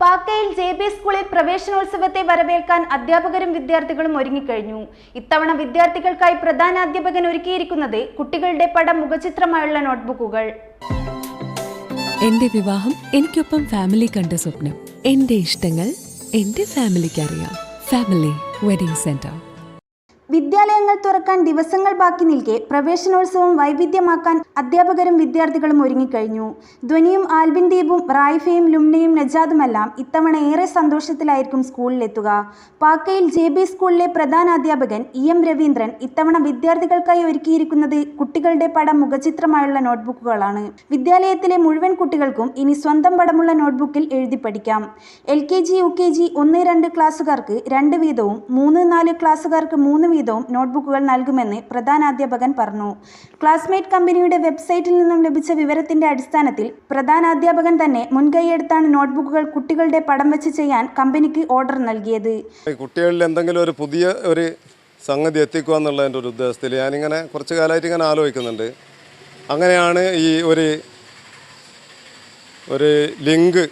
പാക്കയിൽ JB സ്കൂളിൽ പ്രവേശനോത്സവത്തെ വരവേൽക്കാൻ അധ്യാപകരും വിദ്യാർത്ഥികളും ഒരുങ്ങിക്കഴിഞ്ഞു. ഇത്തവണ വിദ്യാർത്ഥികൾക്കായി പ്രധാനാധ്യാപകൻ ഒരുക്കിയിരിക്കുന്നത് കുട്ടികളുടെ പടം മുഖചിത്രമായുള്ള നോട്ട്ബുക്കുകൾ. എന്റെ വിവാഹം എനിക്കൊപ്പം ഫാമിലി കണ്ട സ്വപ്നം. എന്റെ ഇഷ്ടങ്ങൾ എന്റെ ഫാമിലിക്ക് അറിയാം. Family wedding centre. വിദ്യാലയങ്ങൾ തുറക്കാൻ ദിവസങ്ങൾ ബാക്കി നിൽക്കെ പ്രവേശനോത്സവം വൈവിധ്യമാക്കാൻ അധ്യാപകരും വിദ്യാർത്ഥികളും ഒരുങ്ങിക്കഴിഞ്ഞു. ധ്വനിയും ആൽബിൻ ദീപും റായിഫയും ലുംനയും നജാദുമെല്ലാം ഇത്തവണ ഏറെ സന്തോഷത്തിലായിരിക്കും സ്കൂളിലെത്തുക. പാക്കയിൽ JB സ്കൂളിലെ പ്രധാനാധ്യാപകൻ EM രവീന്ദ്രൻ ഇത്തവണ വിദ്യാർത്ഥികൾക്കായി ഒരുക്കിയിരിക്കുന്നത് കുട്ടികളുടെ പടം മുഖചിത്രമായുള്ള നോട്ട്ബുക്കുകളാണ്. വിദ്യാലയത്തിലെ മുഴുവൻ കുട്ടികൾക്കും ഇനി സ്വന്തം പടമുള്ള നോട്ട്ബുക്കിൽ എഴുതി പഠിക്കാം. LKG UKG 1-2 ക്ലാസ്സുകാർക്ക് 2 വീതവും 3-4 ക്ലാസ്സുകാർക്ക് 3 വീതവും നോട്ട്ബുക്കുകൾ നൽകുമെന്ന് പ്രധാനാധ്യാപകൻ പറഞ്ഞു. ക്ലാസ്മേറ്റ് കമ്പനിയുടെ വെബ്സൈറ്റിൽ നിന്നും ലഭിച്ച വിവരത്തിന്റെ അടിസ്ഥാനത്തിൽ പ്രധാനാധ്യാപകൻ തന്നെ മുൻകൈയെടുത്താണ് നോട്ട്ബുക്കുകൾ കുട്ടികളുടെ പടം വെച്ച് ചെയ്യാൻ കമ്പനിക്ക് ഓർഡർ നൽകിയത്. കുട്ടികളിൽ എന്തെങ്കിലും ഒരു പുതിയ ഒരു സംഗതി എത്തിക്കുക എന്നുള്ളതിൻ്റെ ഒരു ഉദ്ദേശത്തിൽ ഞാനിങ്ങനെ കുറച്ച് കാലമായിട്ട് ഇങ്ങനെ ആലോചിക്കുന്നുണ്ട്. അങ്ങനെയാണ് ഈ ഒരു ലിങ്ക്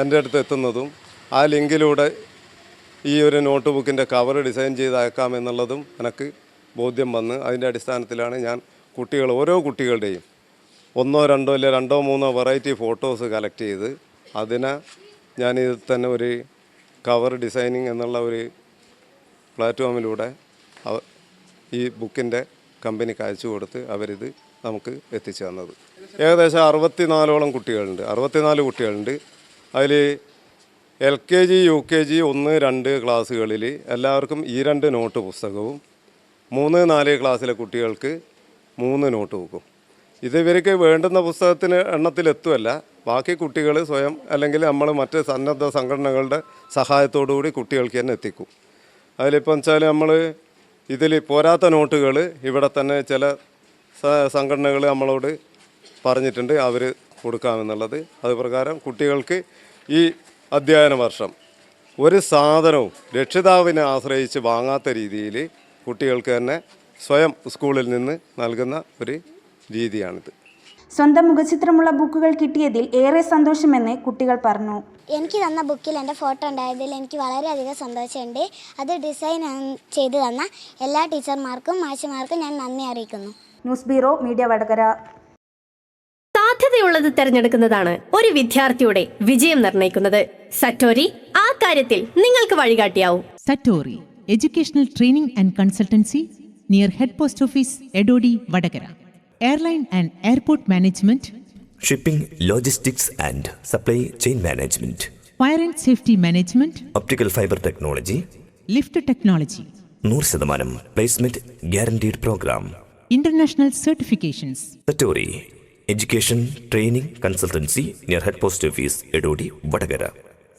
എൻ്റെ അടുത്ത് എത്തുന്നതും ആ ലിങ്കിലൂടെ ഈ ഒരു നോട്ട് ബുക്കിൻ്റെ കവർ ഡിസൈൻ ചെയ്ത് അയക്കാം എന്നുള്ളതും എനിക്ക് ബോധ്യം വന്ന് അതിൻ്റെ അടിസ്ഥാനത്തിലാണ് ഞാൻ ഓരോ കുട്ടികളുടെയും 1-2 ഇല്ല 2-3 വെറൈറ്റി ഫോട്ടോസ് കളക്ട് ചെയ്ത് അതിനെ ഞാനിത് തന്നെ ഒരു കവർ ഡിസൈനിങ് എന്നുള്ള ഒരു പ്ലാറ്റ്ഫോമിലൂടെ ഈ ബുക്കിൻ്റെ കമ്പനിക്ക് അയച്ചു കൊടുത്ത് അവരിത് നമുക്ക് എത്തിച്ചു തന്നത്. ഏകദേശം 64 കുട്ടികളുണ്ട്. അതിൽ LKG UKG 1-2 ക്ലാസ്സുകളിൽ എല്ലാവർക്കും ഈ 2 നോട്ട് പുസ്തകവും 3-4 ക്ലാസ്സിലെ കുട്ടികൾക്ക് 3 നോട്ട് ബുക്കും. ഇത് ഇവർക്ക് വേണ്ടുന്ന പുസ്തകത്തിന് എണ്ണത്തിലെത്തുമല്ല, ബാക്കി കുട്ടികൾ സ്വയം അല്ലെങ്കിൽ നമ്മൾ മറ്റ് സന്നദ്ധ സംഘടനകളുടെ സഹായത്തോടു കൂടി കുട്ടികൾക്ക് തന്നെ എത്തിക്കും. അതിലിപ്പോൾ വെച്ചാൽ നമ്മൾ ഇതിൽ പോരാത്ത നോട്ടുകൾ ഇവിടെ തന്നെ ചില സംഘടനകൾ നമ്മളോട് പറഞ്ഞിട്ടുണ്ട് അവർ കൊടുക്കാമെന്നുള്ളത്. അതുപ്രകാരം കുട്ടികൾക്ക് ഈ അധ്യയന വർഷം ഒരു സാധനവും രക്ഷിതാവിനെ ആശ്രയിച്ച് വാങ്ങാത്ത രീതിയിൽ കുട്ടികൾക്ക് തന്നെ സ്വയം സ്കൂളിൽ നിന്ന് നൽകുന്ന ഒരു രീതിയാണിത്. സ്വന്തം മുഖചിത്രമുള്ള ബുക്കുകൾ കിട്ടിയതിൽ ഏറെ സന്തോഷമെന്ന് കുട്ടികൾ പറഞ്ഞു. എനിക്ക് തന്ന ബുക്കിൽ എൻ്റെ ഫോട്ടോ ഉണ്ടായതിൽ എനിക്ക് വളരെയധികം സന്തോഷമുണ്ട്. അത് ഡിസൈൻ ചെയ്തു തന്ന എല്ലാ ടീച്ചർമാർക്കും മാഷുമാർക്കും ഞാൻ നന്ദി അറിയിക്കുന്നു. News bureau media Vadakara. സാധ്യതയുള്ളത് തിരഞ്ഞെടുക്കുന്നതാണ് ഒരു വിദ്യാർത്ഥിയുടെ വിജയം നിർണ്ണയിക്കുന്നത്. സറ്റോരി ആ കാര്യത്തിൽ നിങ്ങൾക്ക് വഴികാട്ടിയാവും. Satori educational training and consultancy near head post office Edodi Vadakara. Airline and airport management, shipping, logistics and supply chain management, fire and safety management, optical fibre technology, lift technology, 100% placement guaranteed programme, international certifications. Satori education training consultancy near head post office Edodi Vadakara.